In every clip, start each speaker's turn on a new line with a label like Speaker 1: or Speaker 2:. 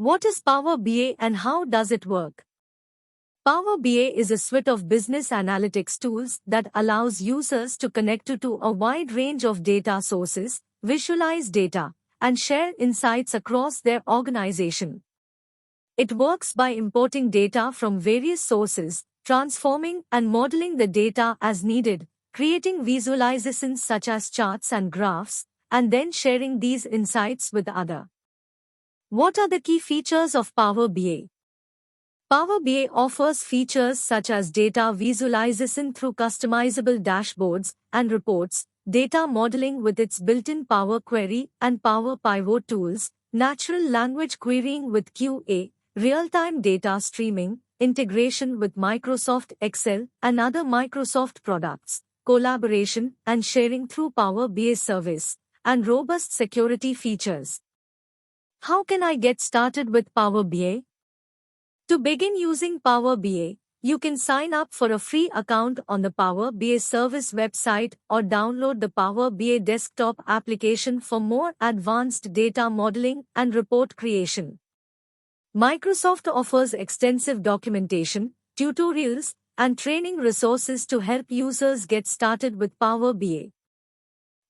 Speaker 1: What is Power BI and how does it work? Power BI is a suite of business analytics tools that allows users to connect to a wide range of data sources, visualize data, and share insights across their organization. It works by importing data from various sources, transforming and modeling the data as needed, creating visualizations such as charts and graphs, and then sharing these insights with others. What are the key features of Power BI? Power BI offers features such as data visualization through customizable dashboards and reports, data modeling with its built-in Power Query and Power Pivot tools, natural language querying with QA, real-time data streaming, integration with Microsoft Excel and other Microsoft products, collaboration and sharing through Power BI service, and robust security features. How can I get started with Power BI? To begin using Power BI, you can sign up for a free account on the Power BI service website or download the Power BI desktop application for more advanced data modeling and report creation. Microsoft offers extensive documentation, tutorials, and training resources to help users get started with Power BI.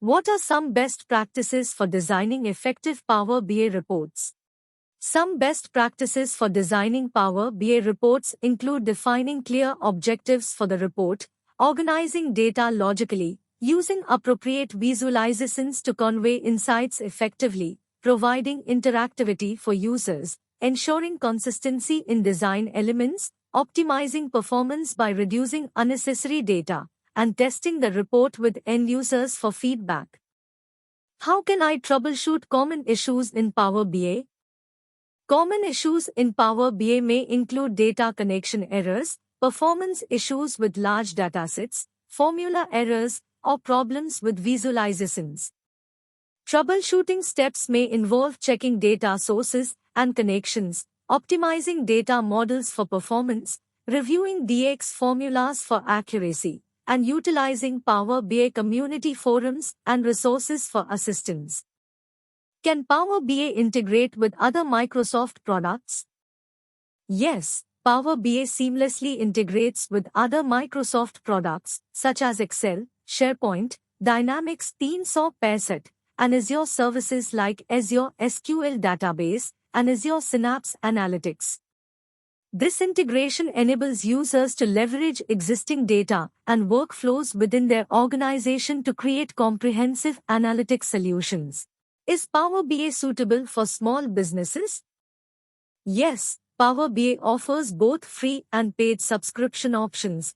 Speaker 1: What are some best practices for designing effective Power BI reports? Some best practices for designing Power BI reports include defining clear objectives for the report, organizing data logically, using appropriate visualizations to convey insights effectively, providing interactivity for users, ensuring consistency in design elements, optimizing performance by reducing unnecessary data, and testing the report with end users for feedback. How can I troubleshoot common issues in Power BI? Common issues in Power BI may include data connection errors, performance issues with large datasets, formula errors, or problems with visualizations. Troubleshooting steps may involve checking data sources and connections, optimizing data models for performance, reviewing DX formulas for accuracy, and utilizing Power BI community forums and resources for assistance. Can Power BI integrate with other Microsoft products? Yes, Power BI seamlessly integrates with other Microsoft products such as Excel, SharePoint, Dynamics Teams or Pearset, and Azure services like Azure SQL Database and Azure Synapse Analytics. This integration enables users to leverage existing data and workflows within their organization to create comprehensive analytic solutions. Is Power BI suitable for small businesses? Yes, Power BI offers both free and paid subscription options,